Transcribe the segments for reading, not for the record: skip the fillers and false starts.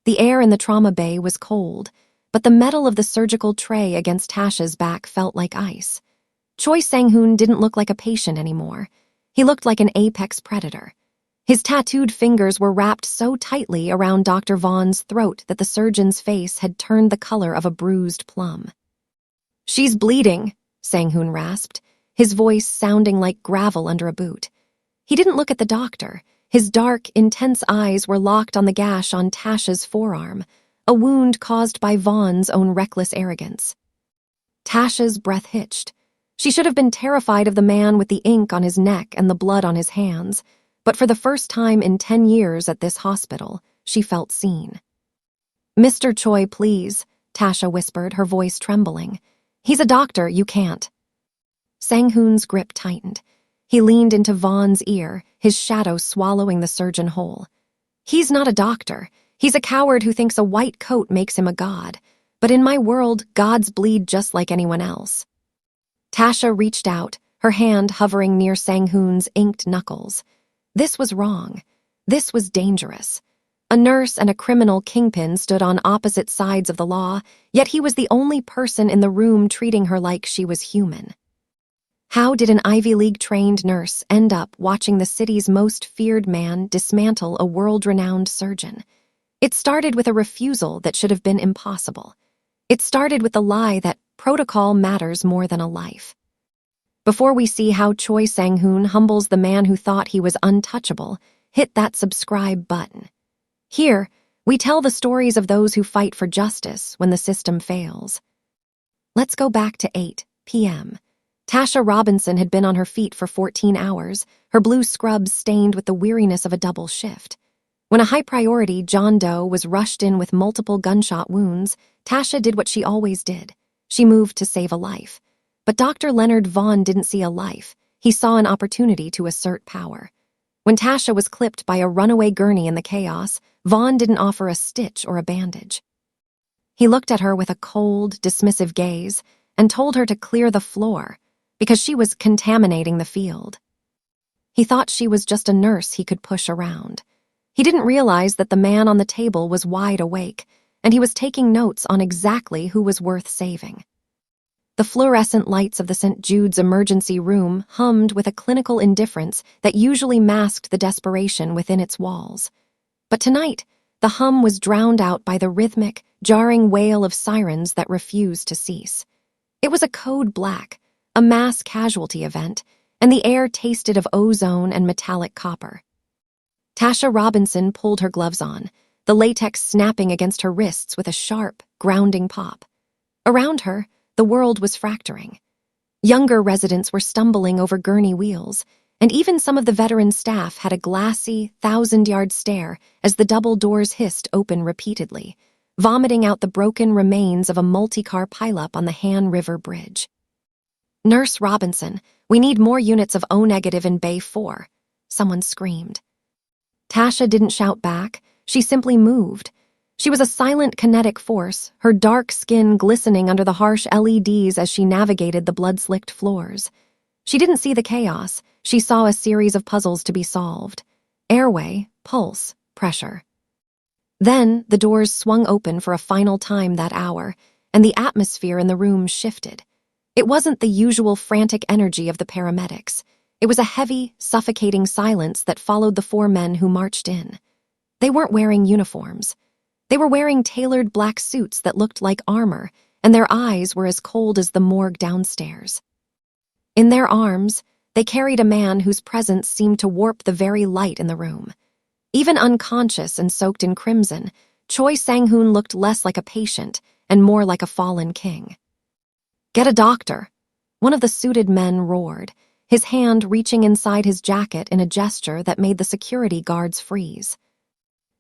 The air in the trauma bay was cold, but the metal of the surgical tray against Tasha's back felt like ice. Choi Sang-Hoon didn't look like a patient anymore. He looked like an apex predator. His tattooed fingers were wrapped so tightly around Dr. Vaughn's throat that the surgeon's face had turned the color of a bruised plum. "She's bleeding," Sang-Hoon rasped, his voice sounding like gravel under a boot. He didn't look at the doctor. His dark, intense eyes were locked on the gash on Tasha's forearm, a wound caused by Vaughn's own reckless arrogance. Tasha's breath hitched. She should have been terrified of the man with the ink on his neck and the blood on his hands, but for the first time in 10 years at this hospital, she felt seen. "Mr. Choi, please," Tasha whispered, her voice trembling. "He's a doctor, you can't." Sang-Hoon's grip tightened. He leaned into Vaughn's ear, his shadow swallowing the surgeon whole. "He's not a doctor. He's a coward who thinks a white coat makes him a god. But in my world, gods bleed just like anyone else." Tasha reached out, her hand hovering near Sang-Hoon's inked knuckles. This was wrong. This was dangerous. A nurse and a criminal kingpin stood on opposite sides of the law, yet he was the only person in the room treating her like she was human. How did an Ivy League-trained nurse end up watching the city's most feared man dismantle a world-renowned surgeon? It started with a refusal that should have been impossible. It started with the lie that protocol matters more than a life. Before we see how Choi Sang-Hoon humbles the man who thought he was untouchable, hit that subscribe button. Here, we tell the stories of those who fight for justice when the system fails. Let's go back to 8 p.m. Tasha Robinson had been on her feet for 14 hours, her blue scrubs stained with the weariness of a double shift. When a high-priority John Doe was rushed in with multiple gunshot wounds, Tasha did what she always did. She moved to save a life. But Dr. Leonard Vaughn didn't see a life. He saw an opportunity to assert power. When Tasha was clipped by a runaway gurney in the chaos, Vaughn didn't offer a stitch or a bandage. He looked at her with a cold, dismissive gaze and told her to clear the floor because she was contaminating the field. He thought she was just a nurse he could push around. He didn't realize that the man on the table was wide awake, and he was taking notes on exactly who was worth saving. The fluorescent lights of the St. Jude's emergency room hummed with a clinical indifference that usually masked the desperation within its walls. But tonight, the hum was drowned out by the rhythmic, jarring wail of sirens that refused to cease. It was a code black, a mass casualty event, and the air tasted of ozone and metallic copper. Tasha Robinson pulled her gloves on, the latex snapping against her wrists with a sharp, grounding pop. Around her, the world was fracturing. Younger residents were stumbling over gurney wheels, and even some of the veteran staff had a glassy, 1,000-yard stare as the double doors hissed open repeatedly, vomiting out the broken remains of a multi-car pileup on the Han River Bridge. "Nurse Robinson, we need more units of O-negative in Bay 4, someone screamed. Tasha didn't shout back, she simply moved. She was a silent kinetic force, her dark skin glistening under the harsh LEDs as she navigated the blood-slicked floors. She didn't see the chaos, she saw a series of puzzles to be solved. Airway, pulse, pressure. Then, the doors swung open for a final time that hour, and the atmosphere in the room shifted. It wasn't the usual frantic energy of the paramedics. It was a heavy, suffocating silence that followed the 4 men who marched in. They weren't wearing uniforms. They were wearing tailored black suits that looked like armor, and their eyes were as cold as the morgue downstairs. In their arms, they carried a man whose presence seemed to warp the very light in the room. Even unconscious and soaked in crimson, Choi Sang-Hoon looked less like a patient and more like a fallen king. "Get a doctor," one of the suited men roared, his hand reaching inside his jacket in a gesture that made the security guards freeze.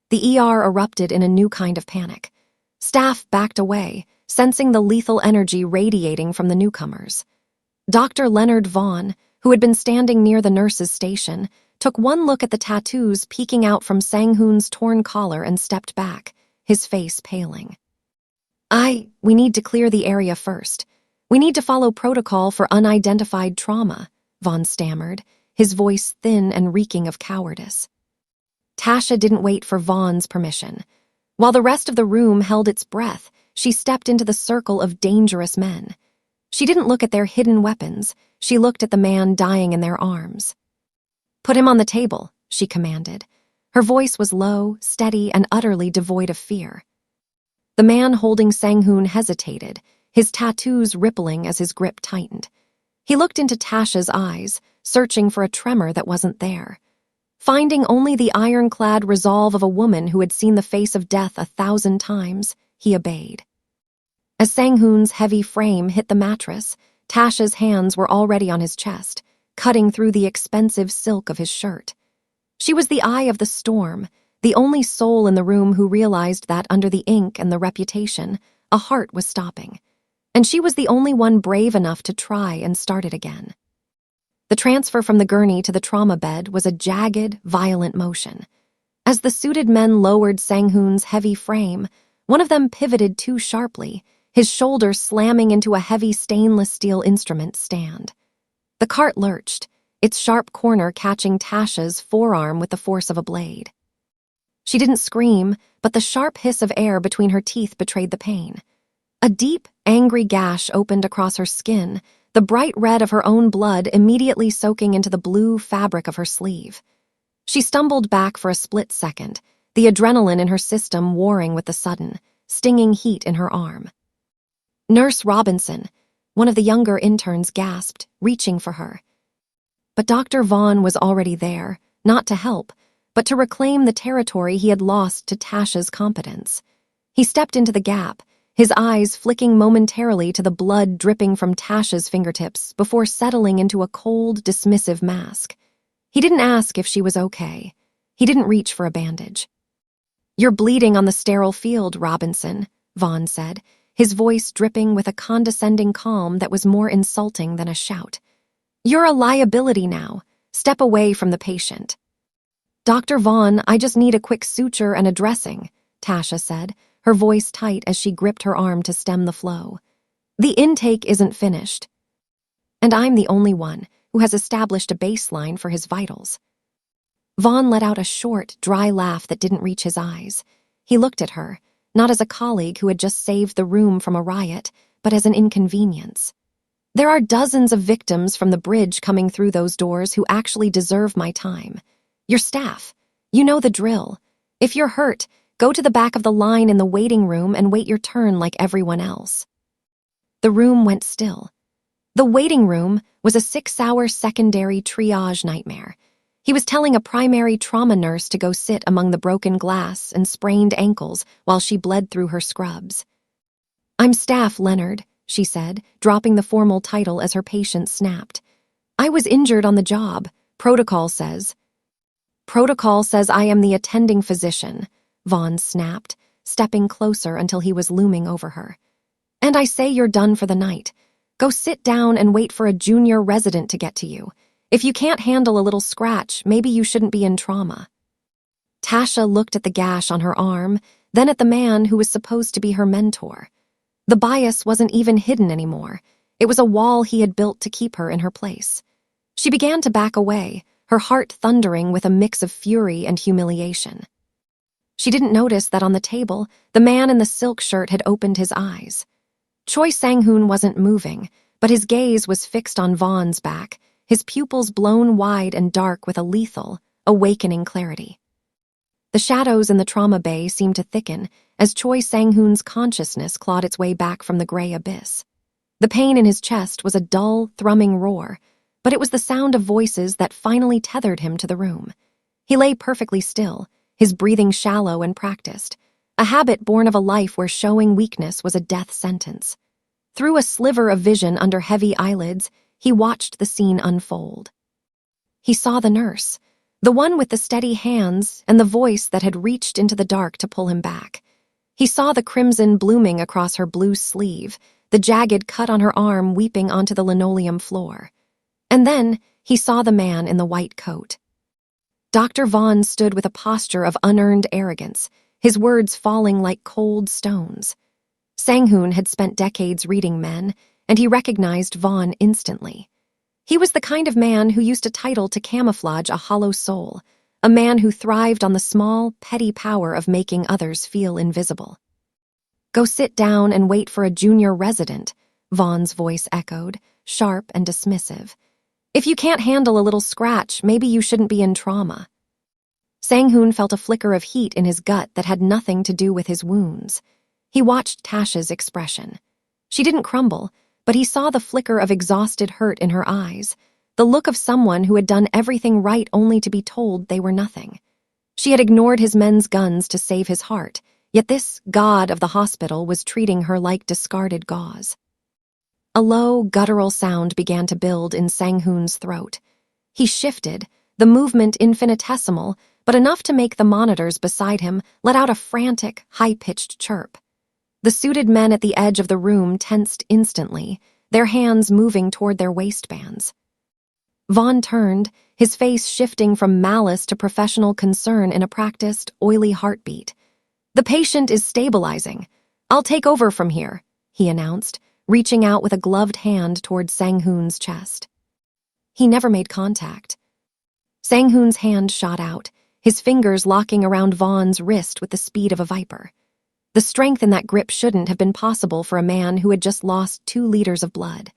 The ER erupted in a new kind of panic. Staff backed away, sensing the lethal energy radiating from the newcomers. Dr. Leonard Vaughn, who had been standing near the nurse's station, took one look at the tattoos peeking out from Sang-Hoon's torn collar and stepped back, his face paling. We need to clear the area first. We need to follow protocol for unidentified trauma," Vaughn stammered, his voice thin and reeking of cowardice. Tasha didn't wait for Vaughn's permission. While the rest of the room held its breath, she stepped into the circle of dangerous men. She didn't look at their hidden weapons, she looked at the man dying in their arms. "Put him on the table," she commanded. Her voice was low, steady, and utterly devoid of fear. The man holding Sang-Hoon hesitated, his tattoos rippling as his grip tightened. He looked into Tasha's eyes, searching for a tremor that wasn't there. Finding only the ironclad resolve of a woman who had seen the face of death 1,000 times, he obeyed. As Sang-Hoon's heavy frame hit the mattress, Tasha's hands were already on his chest, cutting through the expensive silk of his shirt. She was the eye of the storm, the only soul in the room who realized that under the ink and the reputation, a heart was stopping. And she was the only one brave enough to try and start it again. The transfer from the gurney to the trauma bed was a jagged, violent motion. As the suited men lowered Sang-Hoon's heavy frame, one of them pivoted too sharply, his shoulder slamming into a heavy stainless steel instrument stand. The cart lurched, its sharp corner catching Tasha's forearm with the force of a blade. She didn't scream, but the sharp hiss of air between her teeth betrayed the pain. A deep, angry gash opened across her skin, the bright red of her own blood immediately soaking into the blue fabric of her sleeve. She stumbled back for a split second, the adrenaline in her system warring with the sudden, stinging heat in her arm. "Nurse Robinson," one of the younger interns gasped, reaching for her. But Dr. Vaughn was already there, not to help, but to reclaim the territory he had lost to Tasha's competence. He stepped into the gap, his eyes flicking momentarily to the blood dripping from Tasha's fingertips before settling into a cold, dismissive mask. He didn't ask if she was okay. He didn't reach for a bandage. "You're bleeding on the sterile field, Robinson," Vaughn said, his voice dripping with a condescending calm that was more insulting than a shout. "You're a liability now. Step away from the patient." "Dr. Vaughn, I just need a quick suture and a dressing," Tasha said, her voice tight as she gripped her arm to stem the flow. "The intake isn't finished. And I'm the only one who has established a baseline for his vitals." Vaughn let out a short, dry laugh that didn't reach his eyes. He looked at her, not as a colleague who had just saved the room from a riot, but as an inconvenience. "There are dozens of victims from the bridge coming through those doors who actually deserve my time. Your staff, you know the drill. If you're hurt, go to the back of the line in the waiting room and wait your turn like everyone else." The room went still. The waiting room was a 6-hour secondary triage nightmare. He was telling a primary trauma nurse to go sit among the broken glass and sprained ankles while she bled through her scrubs. "I'm Staff Leonard," she said, dropping the formal title as her patient snapped. "I was injured on the job. Protocol says." "Protocol says I am the attending physician," Vaughn snapped, stepping closer until he was looming over her. "And I say you're done for the night. Go sit down and wait for a junior resident to get to you. If you can't handle a little scratch, maybe you shouldn't be in trauma." Tasha looked at the gash on her arm, then at the man who was supposed to be her mentor. The bias wasn't even hidden anymore. It was a wall he had built to keep her in her place. She began to back away, her heart thundering with a mix of fury and humiliation. She didn't notice that on the table, the man in the silk shirt had opened his eyes. Choi Sang-Hoon wasn't moving, but his gaze was fixed on Vaughn's back, his pupils blown wide and dark with a lethal, awakening clarity. The shadows in the trauma bay seemed to thicken as Choi Sang-Hoon's consciousness clawed its way back from the gray abyss. The pain in his chest was a dull, thrumming roar, but it was the sound of voices that finally tethered him to the room. He lay perfectly still, his breathing shallow and practiced, a habit born of a life where showing weakness was a death sentence. Through a sliver of vision under heavy eyelids, he watched the scene unfold. He saw the nurse, the one with the steady hands and the voice that had reached into the dark to pull him back. He saw the crimson blooming across her blue sleeve, the jagged cut on her arm weeping onto the linoleum floor. And then he saw the man in the white coat. Dr. Vaughn stood with a posture of unearned arrogance, his words falling like cold stones. Sang-Hoon had spent decades reading men, and he recognized Vaughn instantly. He was the kind of man who used a title to camouflage a hollow soul, a man who thrived on the small, petty power of making others feel invisible. "Go sit down and wait for a junior resident," Vaughn's voice echoed, sharp and dismissive. "If you can't handle a little scratch, maybe you shouldn't be in trauma." Sang-Hoon felt a flicker of heat in his gut that had nothing to do with his wounds. He watched Tasha's expression. She didn't crumble, but he saw the flicker of exhausted hurt in her eyes, the look of someone who had done everything right only to be told they were nothing. She had ignored his men's guns to save his heart, yet this god of the hospital was treating her like discarded gauze. A low, guttural sound began to build in Sang-Hoon's throat. He shifted, the movement infinitesimal, but enough to make the monitors beside him let out a frantic, high-pitched chirp. The suited men at the edge of the room tensed instantly, their hands moving toward their waistbands. Vaughn turned, his face shifting from malice to professional concern in a practiced, oily heartbeat. "The patient is stabilizing. I'll take over from here," he announced, reaching out with a gloved hand toward Sang-Hoon's chest. He never made contact. Sang-Hoon's hand shot out, his fingers locking around Vaughn's wrist with the speed of a viper. The strength in that grip shouldn't have been possible for a man who had just lost 2 liters of blood.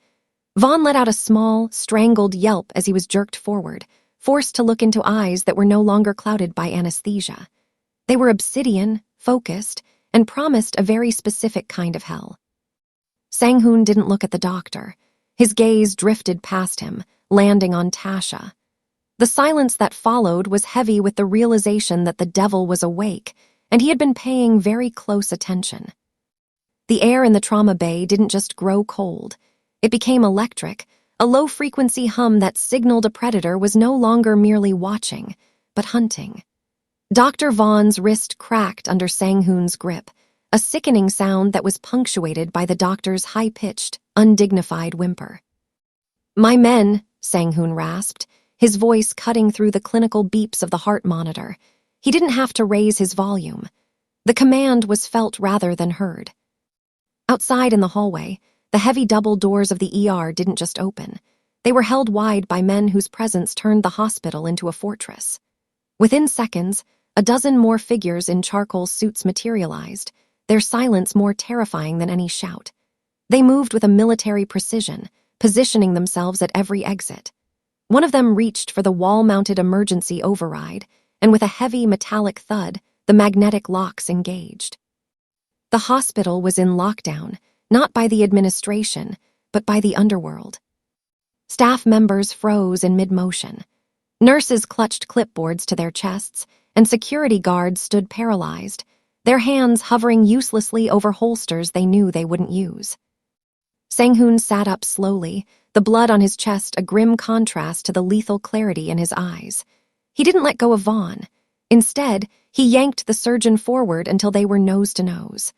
Vaughn let out a small, strangled yelp as he was jerked forward, forced to look into eyes that were no longer clouded by anesthesia. They were obsidian, focused, and promised a very specific kind of hell. Sang-Hoon didn't look at the doctor. His gaze drifted past him, landing on Tasha. The silence that followed was heavy with the realization that the devil was awake, and he had been paying very close attention. The air in the trauma bay didn't just grow cold. It became electric, a low-frequency hum that signaled a predator was no longer merely watching, but hunting. Dr. Vaughn's wrist cracked under Sang-Hoon's grip, a sickening sound that was punctuated by the doctor's high-pitched, undignified whimper. "My men," Sang-Hoon rasped, his voice cutting through the clinical beeps of the heart monitor. He didn't have to raise his volume. The command was felt rather than heard. Outside in the hallway, the heavy double doors of the ER didn't just open. They were held wide by men whose presence turned the hospital into a fortress. Within seconds, a dozen more figures in charcoal suits materialized, their silence more terrifying than any shout. They moved with a military precision, positioning themselves at every exit. One of them reached for the wall-mounted emergency override, and with a heavy metallic thud, the magnetic locks engaged. The hospital was in lockdown, not by the administration, but by the underworld. Staff members froze in mid-motion. Nurses clutched clipboards to their chests, and security guards stood paralyzed, their hands hovering uselessly over holsters they knew they wouldn't use. Sang-Hoon sat up slowly, the blood on his chest a grim contrast to the lethal clarity in his eyes. He didn't let go of Vaughn. Instead, he yanked the surgeon forward until they were nose to nose.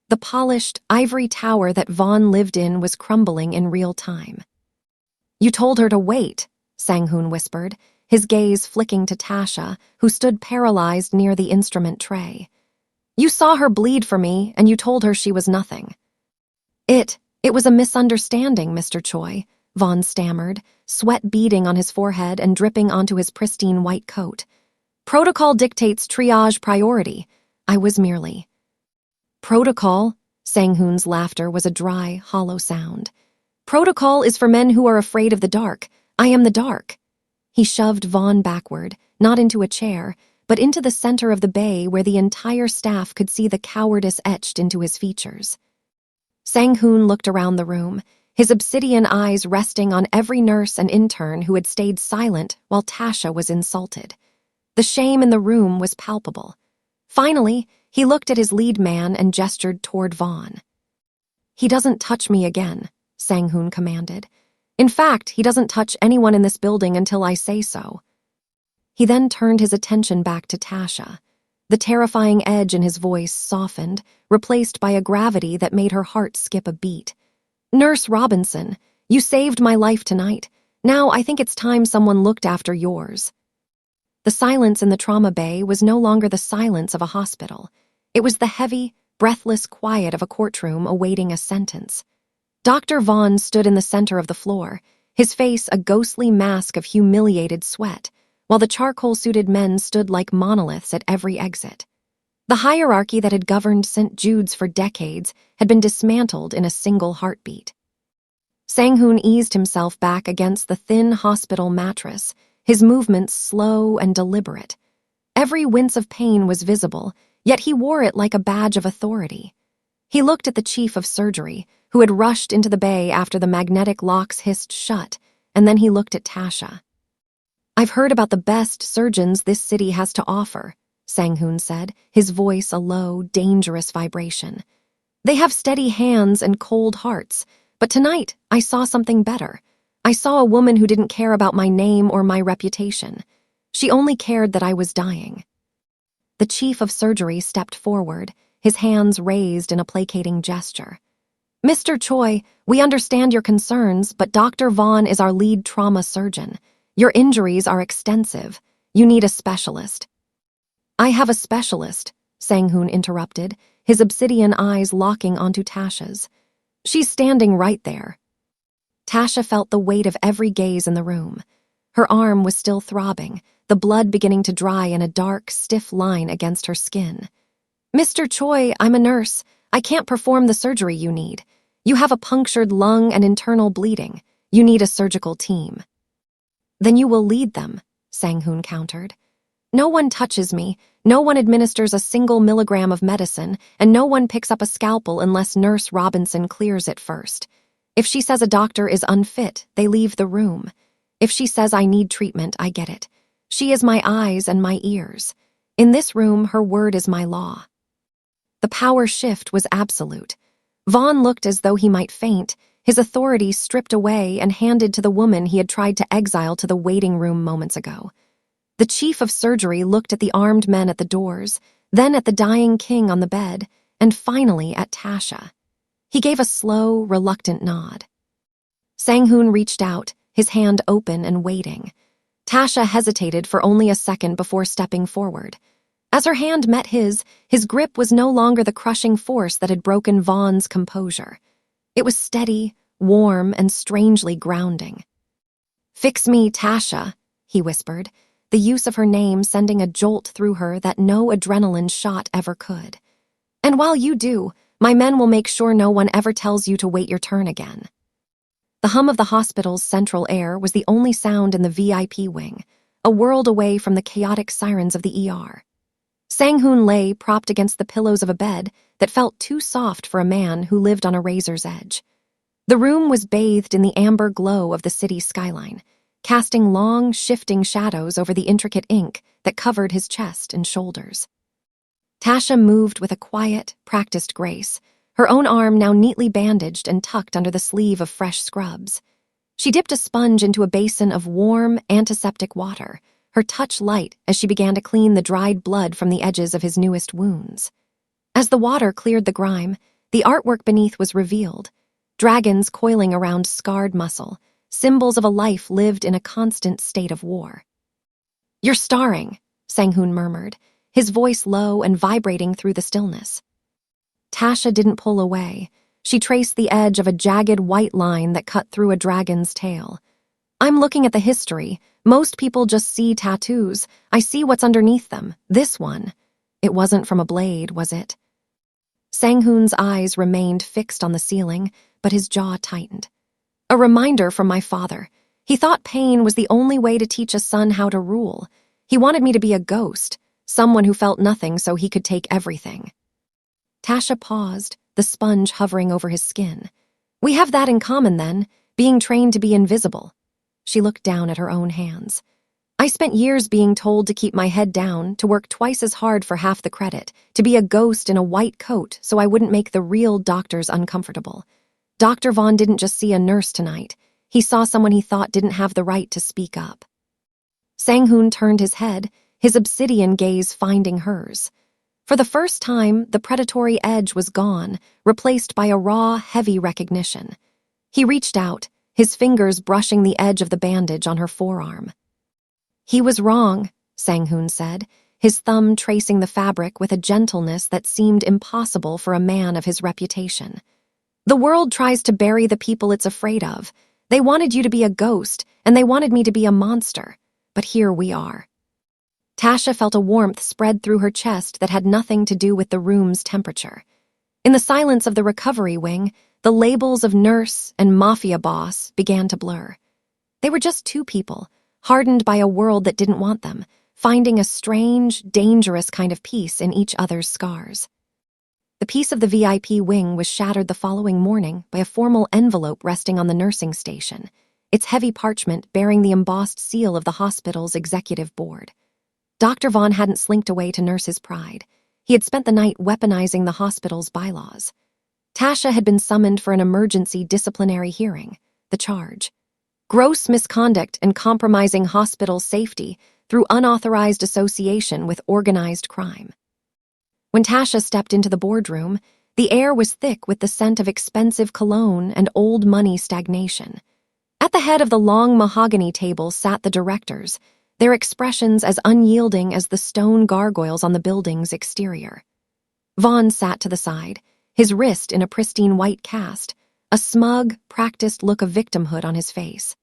The polished, ivory tower that Vaughn lived in was crumbling in real time. "You told her to wait," Sang-Hoon whispered, his gaze flicking to Tasha, who stood paralyzed near the instrument tray. "You saw her bleed for me, and you told her she was nothing." It was a misunderstanding, Mr. Choi," Vaughn stammered, sweat beading on his forehead and dripping onto his pristine white coat. "Protocol dictates triage priority. I was merely—" "Protocol?" Sang-Hoon's laughter was a dry, hollow sound. "Protocol is for men who are afraid of the dark. I am the dark." He shoved Vaughn backward, not into a chair, but into the center of the bay where the entire staff could see the cowardice etched into his features. Sang-Hoon looked around the room, his obsidian eyes resting on every nurse and intern who had stayed silent while Tasha was insulted. The shame in the room was palpable. Finally, he looked at his lead man and gestured toward Vaughn. "He doesn't touch me again," Sang-Hoon commanded. "In fact, he doesn't touch anyone in this building until I say so." He then turned his attention back to Tasha. The terrifying edge in his voice softened, replaced by a gravity that made her heart skip a beat. "Nurse Robinson, you saved my life tonight. Now I think it's time someone looked after yours." The silence in the trauma bay was no longer the silence of a hospital. It was the heavy, breathless quiet of a courtroom awaiting a sentence. Dr. Vaughn stood in the center of the floor, his face a ghostly mask of humiliated sweat, while the charcoal-suited men stood like monoliths at every exit. The hierarchy that had governed St. Jude's for decades had been dismantled in a single heartbeat. Sang-Hoon eased himself back against the thin hospital mattress, his movements slow and deliberate. Every wince of pain was visible, yet he wore it like a badge of authority. He looked at the chief of surgery, who had rushed into the bay after the magnetic locks hissed shut, and then he looked at Tasha. "I've heard about the best surgeons this city has to offer," Sang-Hoon said, his voice a low, dangerous vibration. "They have steady hands and cold hearts, but tonight I saw something better. I saw a woman who didn't care about my name or my reputation. She only cared that I was dying." The chief of surgery stepped forward, his hands raised in a placating gesture. "Mr. Choi, we understand your concerns, but Dr. Vaughn is our lead trauma surgeon. Your injuries are extensive. You need a specialist." "I have a specialist," Sang-Hoon interrupted, his obsidian eyes locking onto Tasha's. "She's standing right there." Tasha felt the weight of every gaze in the room. Her arm was still throbbing, the blood beginning to dry in a dark, stiff line against her skin. "Mr. Choi, I'm a nurse. I can't perform the surgery you need. You have a punctured lung and internal bleeding. You need a surgical team." "Then you will lead them," Sang-Hoon countered. "No one touches me, no one administers a single milligram of medicine, and no one picks up a scalpel unless Nurse Robinson clears it first. If she says a doctor is unfit, they leave the room. If she says I need treatment, I get it. She is my eyes and my ears. In this room, her word is my law." The power shift was absolute. Vaughn looked as though he might faint, his authority stripped away and handed to the woman he had tried to exile to the waiting room moments ago. The chief of surgery looked at the armed men at the doors, then at the dying king on the bed, and finally at Tasha. He gave a slow, reluctant nod. Sang-Hoon reached out, his hand open and waiting. Tasha hesitated for only a second before stepping forward. As her hand met his grip was no longer the crushing force that had broken Vaughn's composure. It was steady, warm, and strangely grounding. "Fix me, Tasha," he whispered, the use of her name sending a jolt through her that no adrenaline shot ever could. "And while you do, my men will make sure no one ever tells you to wait your turn again." The hum of the hospital's central air was the only sound in the VIP wing, a world away from the chaotic sirens of the ER. Sang-Hoon lay propped against the pillows of a bed that felt too soft for a man who lived on a razor's edge. The room was bathed in the amber glow of the city skyline, casting long, shifting shadows over the intricate ink that covered his chest and shoulders. Tasha moved with a quiet, practiced grace, her own arm now neatly bandaged and tucked under the sleeve of fresh scrubs. She dipped a sponge into a basin of warm, antiseptic water, her touch light as she began to clean the dried blood from the edges of his newest wounds. As the water cleared the grime, the artwork beneath was revealed, dragons coiling around scarred muscle, symbols of a life lived in a constant state of war. "You're starring," Sang-Hoon murmured, his voice low and vibrating through the stillness. Tasha didn't pull away. She traced the edge of a jagged white line that cut through a dragon's tail. "I'm looking at the history. Most people just see tattoos. I see what's underneath them. This one. It wasn't from a blade, was it?" Sang-Hoon's eyes remained fixed on the ceiling, but his jaw tightened. "A reminder from my father. He thought pain was the only way to teach a son how to rule. He wanted me to be a ghost, someone who felt nothing so he could take everything." Tasha paused, the sponge hovering over his skin. "We have that in common then, being trained to be invisible." She looked down at her own hands. "I spent years being told to keep my head down, to work twice as hard for half the credit, to be a ghost in a white coat so I wouldn't make the real doctors uncomfortable. Dr. Vaughn didn't just see a nurse tonight. He saw someone he thought didn't have the right to speak up." Sang-Hoon turned his head, his obsidian gaze finding hers. For the first time, the predatory edge was gone, replaced by a raw, heavy recognition. He reached out, his fingers brushing the edge of the bandage on her forearm. "He was wrong," Sang-Hoon said, his thumb tracing the fabric with a gentleness that seemed impossible for a man of his reputation. "The world tries to bury the people it's afraid of. They wanted you to be a ghost, and they wanted me to be a monster. but here we are. Tasha felt a warmth spread through her chest that had nothing to do with the room's temperature. In the silence of the recovery wing, the labels of nurse and mafia boss began to blur. They were just two people, hardened by a world that didn't want them, finding a strange, dangerous kind of peace in each other's scars. The peace of the VIP wing was shattered the following morning by a formal envelope resting on the nursing station, its heavy parchment bearing the embossed seal of the hospital's executive board. Dr. Vaughn hadn't slinked away to nurse his pride. He had spent the night weaponizing the hospital's bylaws. Tasha had been summoned for an emergency disciplinary hearing. The charge: gross misconduct and compromising hospital safety through unauthorized association with organized crime. When Tasha stepped into the boardroom, the air was thick with the scent of expensive cologne and old money stagnation. At the head of the long mahogany table sat the directors, their expressions as unyielding as the stone gargoyles on the building's exterior. Vaughn sat to the side, his wrist in a pristine white cast, a smug, practiced look of victimhood on his face.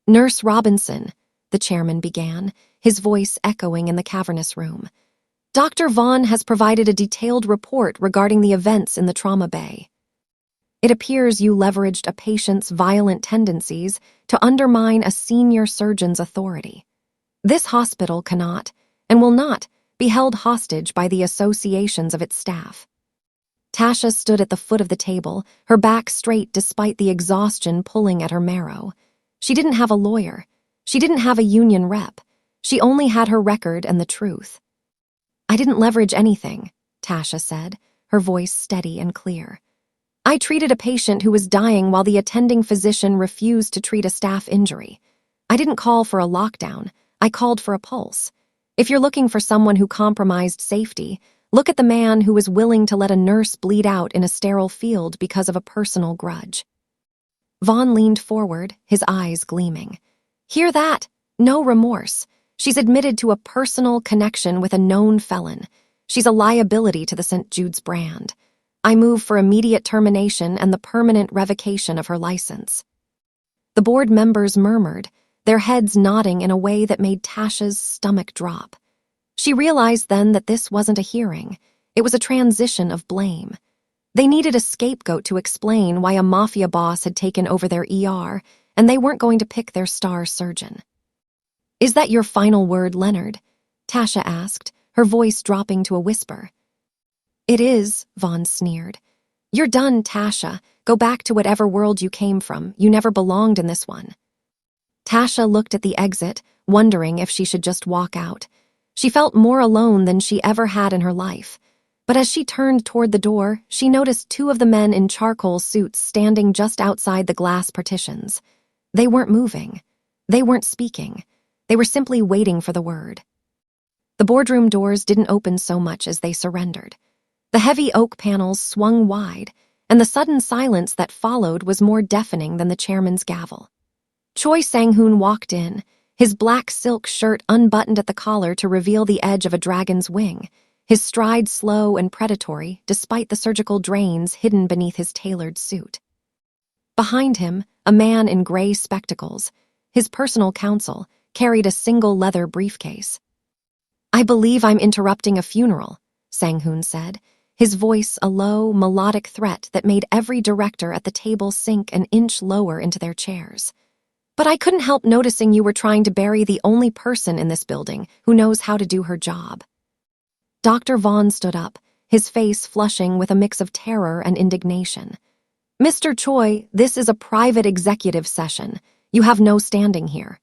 "Nurse Robinson," the chairman began, his voice echoing in the cavernous room. "Dr. Vaughn has provided a detailed report regarding the events in the trauma bay. It appears you leveraged a patient's violent tendencies to undermine a senior surgeon's authority. This hospital cannot, and will not, be held hostage by the associations of its staff." Tasha stood at the foot of the table, her back straight despite the exhaustion pulling at her marrow. She didn't have a lawyer. She didn't have a union rep. She only had her record and the truth. "I didn't leverage anything," Tasha said, her voice steady and clear. "I treated a patient who was dying while the attending physician refused to treat a staff injury. I didn't call for a lockdown. I called for a pulse. If you're looking for someone who compromised safety, look at the man who was willing to let a nurse bleed out in a sterile field because of a personal grudge." Vaughn leaned forward, his eyes gleaming. "Hear that? No remorse. She's admitted to a personal connection with a known felon. She's a liability to the St. Jude's brand. I move for immediate termination and the permanent revocation of her license." The board members murmured, their heads nodding in a way that made Tasha's stomach drop. She realized then that this wasn't a hearing. It was a transition of blame. They needed a scapegoat to explain why a mafia boss had taken over their ER, and they weren't going to pick their star surgeon. "Is that your final word, Leonard?" Tasha asked, her voice dropping to a whisper. "It is," Vaughn sneered. "You're done, Tasha. Go back to whatever world you came from. You never belonged in this one." Tasha looked at the exit, wondering if she should just walk out. She felt more alone than she ever had in her life. But as she turned toward the door, she noticed two of the men in charcoal suits standing just outside the glass partitions. They weren't moving. They weren't speaking. They were simply waiting for the word. The boardroom doors didn't open so much as they surrendered. The heavy oak panels swung wide, and the sudden silence that followed was more deafening than the chairman's gavel. Choi Sang-Hoon walked in, his black silk shirt unbuttoned at the collar to reveal the edge of a dragon's wing, his stride slow and predatory despite the surgical drains hidden beneath his tailored suit. Behind him, a man in gray spectacles, his personal counsel, carried a single leather briefcase. "I believe I'm interrupting a funeral," Sang-Hoon said, his voice a low, melodic threat that made every director at the table sink an inch lower into their chairs. "But I couldn't help noticing you were trying to bury the only person in this building who knows how to do her job." Dr. Vaughn stood up, his face flushing with a mix of terror and indignation. "Mr. Choi, this is a private executive session. You have no standing here."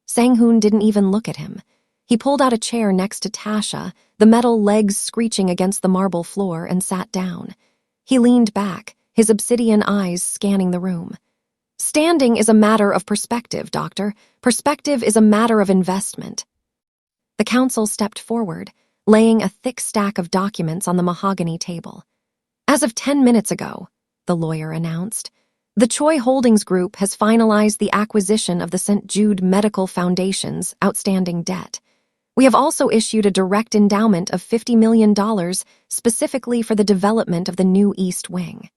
Sang-Hoon didn't even look at him. He pulled out a chair next to Tasha, the metal legs screeching against the marble floor, and sat down. He leaned back, his obsidian eyes scanning the room. "Standing is a matter of perspective, Doctor. Perspective is a matter of investment." The counsel stepped forward, laying a thick stack of documents on the mahogany table. "As of 10 minutes ago," the lawyer announced, "the Choi Holdings Group has finalized the acquisition of the St. Jude Medical Foundation's outstanding debt. We have also issued a direct endowment of $50 million specifically for the development of the new East Wing."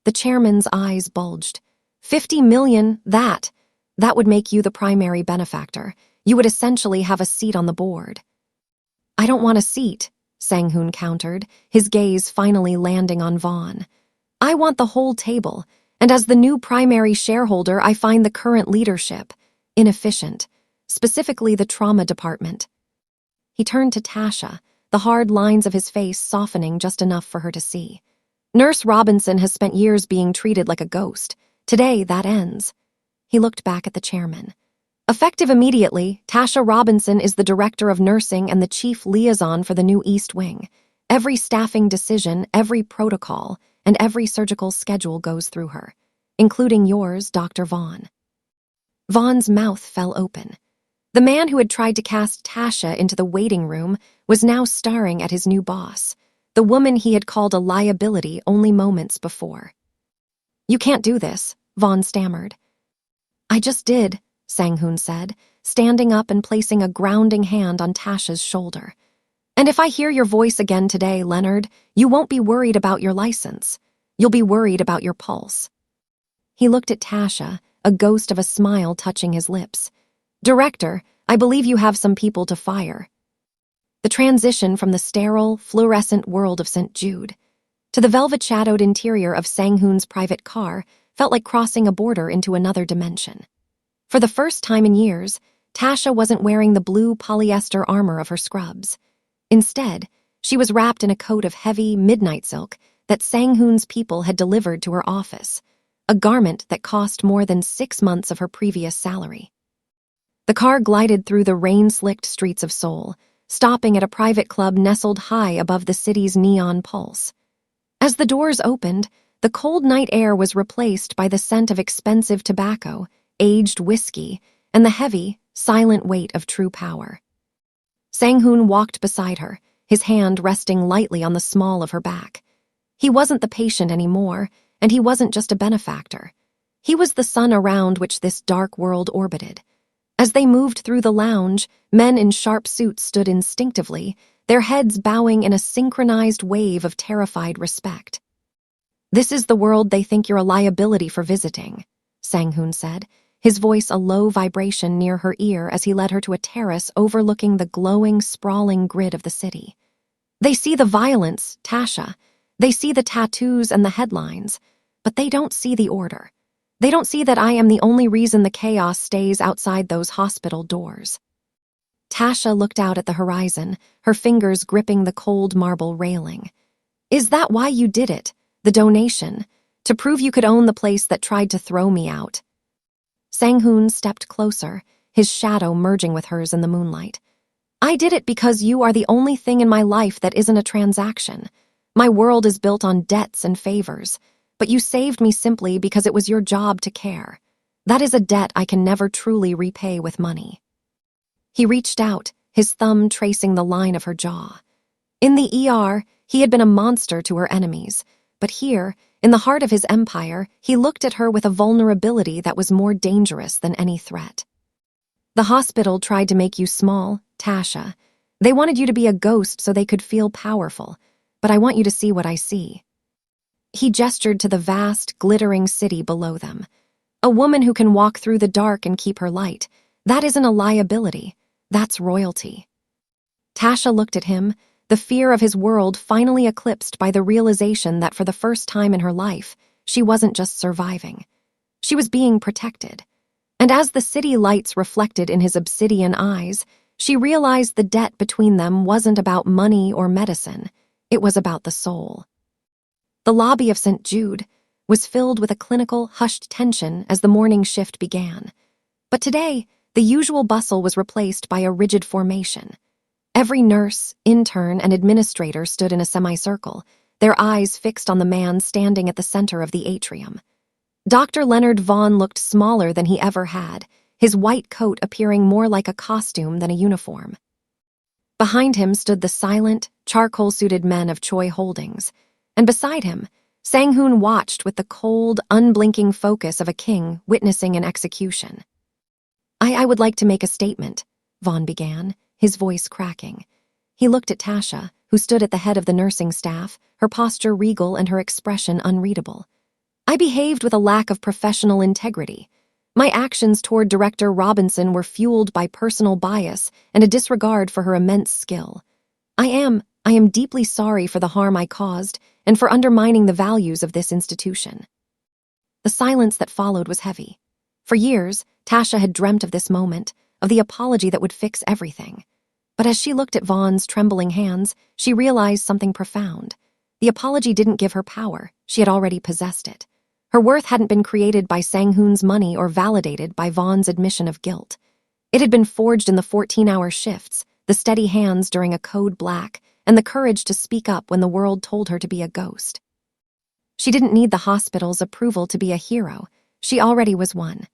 The chairman's eyes bulged. $50 million, that. That would make you the primary benefactor. You would essentially have a seat on the board. I don't want a seat, Sang-Hoon countered, his gaze finally landing on Vaughn. I want the whole table, and as the new primary shareholder, I find the current leadership inefficient, specifically the trauma department. He turned to Tasha, the hard lines of his face softening just enough for her to see. Nurse Robinson has spent years being treated like a ghost. Today, that ends. He looked back at the chairman. Effective immediately, Tasha Robinson is the director of nursing and the chief liaison for the new East Wing. Every staffing decision, every protocol, and every surgical schedule goes through her, including yours, Dr. Vaughn. Vaughn's mouth fell open. The man who had tried to cast Tasha into the waiting room was now staring at his new boss, the woman he had called a liability only moments before. You can't do this, Vaughn stammered. I just did, Sang-Hoon said, standing up and placing a grounding hand on Tasha's shoulder. And if I hear your voice again today, Leonard, you won't be worried about your license. You'll be worried about your pulse. He looked at Tasha, a ghost of a smile touching his lips. Director, I believe you have some people to fire. The transition from the sterile, fluorescent world of St. Jude to the velvet-shadowed interior of Sang-Hoon's private car felt like crossing a border into another dimension. For the first time in years, Tasha wasn't wearing the blue polyester armor of her scrubs. Instead, she was wrapped in a coat of heavy, midnight silk that Sang-Hoon's people had delivered to her office, a garment that cost more than 6 months of her previous salary. The car glided through the rain-slicked streets of Seoul, stopping at a private club nestled high above the city's neon pulse. As the doors opened, the cold night air was replaced by the scent of expensive tobacco, aged whiskey, and the heavy, silent weight of true power. Sang-Hoon walked beside her, his hand resting lightly on the small of her back. He wasn't the patient anymore, and he wasn't just a benefactor. He was the sun around which this dark world orbited. As they moved through the lounge, men in sharp suits stood instinctively, their heads bowing in a synchronized wave of terrified respect. This is the world they think you're a liability for visiting, Sang-Hoon said, his voice a low vibration near her ear as he led her to a terrace overlooking the glowing, sprawling grid of the city. They see the violence, Tasha. They see the tattoos and the headlines, but they don't see the order. They don't see that I am the only reason the chaos stays outside those hospital doors. Tasha looked out at the horizon, her fingers gripping the cold marble railing. Is that why you did it? The donation? To prove you could own the place that tried to throw me out? Sang-Hoon stepped closer, his shadow merging with hers in the moonlight. I did it because you are the only thing in my life that isn't a transaction. My world is built on debts and favors, but you saved me simply because it was your job to care. That is a debt I can never truly repay with money. He reached out, his thumb tracing the line of her jaw. In the ER, he had been a monster to her enemies, but here, in the heart of his empire, he looked at her with a vulnerability that was more dangerous than any threat. The hospital tried to make you small, Tasha. They wanted you to be a ghost so they could feel powerful, but I want you to see what I see. He gestured to the vast, glittering city below them. A woman who can walk through the dark and keep her light. That isn't a liability. That's royalty. Tasha looked at him, the fear of his world finally eclipsed by the realization that for the first time in her life, she wasn't just surviving. She was being protected. And as the city lights reflected in his obsidian eyes, she realized the debt between them wasn't about money or medicine. It was about the soul. The lobby of St. Jude was filled with a clinical, hushed tension as the morning shift began. But today, the usual bustle was replaced by a rigid formation. Every nurse, intern, and administrator stood in a semicircle, their eyes fixed on the man standing at the center of the atrium. Dr. Leonard Vaughn looked smaller than he ever had, his white coat appearing more like a costume than a uniform. Behind him stood the silent, charcoal-suited men of Choi Holdings, and beside him, Sang-Hoon watched with the cold, unblinking focus of a king witnessing an execution. I would like to make a statement, Vaughn began, his voice cracking. He looked at Tasha, who stood at the head of the nursing staff, her posture regal and her expression unreadable. I behaved with a lack of professional integrity. My actions toward Director Robinson were fueled by personal bias and a disregard for her immense skill. I am deeply sorry for the harm I caused and for undermining the values of this institution." The silence that followed was heavy. For years, Tasha had dreamt of this moment, of the apology that would fix everything. But as she looked at Vaughn's trembling hands, she realized something profound. The apology didn't give her power. She had already possessed it. Her worth hadn't been created by Sang-Hoon's money or validated by Vaughn's admission of guilt. It had been forged in the 14-hour shifts, the steady hands during a code black, and the courage to speak up when the world told her to be a ghost. She didn't need the hospital's approval to be a hero. She already was one.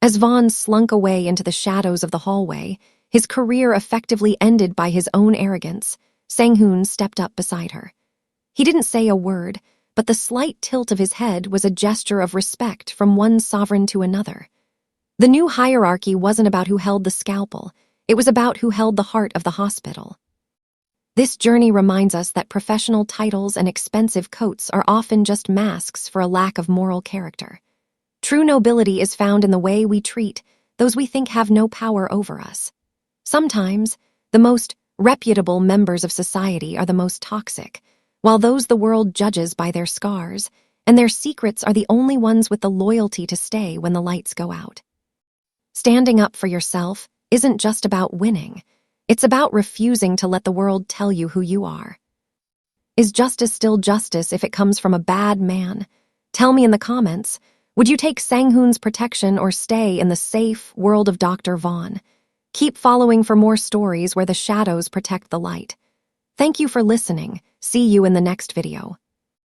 As Vaughn slunk away into the shadows of the hallway, his career effectively ended by his own arrogance, Sang-Hoon stepped up beside her. He didn't say a word, but the slight tilt of his head was a gesture of respect from one sovereign to another. The new hierarchy wasn't about who held the scalpel, it was about who held the heart of the hospital. This journey reminds us that professional titles and expensive coats are often just masks for a lack of moral character. True nobility is found in the way we treat those we think have no power over us. Sometimes, the most reputable members of society are the most toxic, while those the world judges by their scars, and their secrets are the only ones with the loyalty to stay when the lights go out. Standing up for yourself isn't just about winning. It's about refusing to let the world tell you who you are. Is justice still justice if it comes from a bad man? Tell me in the comments, would you take Sang-Hoon's protection or stay in the safe world of Dr. Vaughn? Keep following for more stories where the shadows protect the light. Thank you for listening. See you in the next video.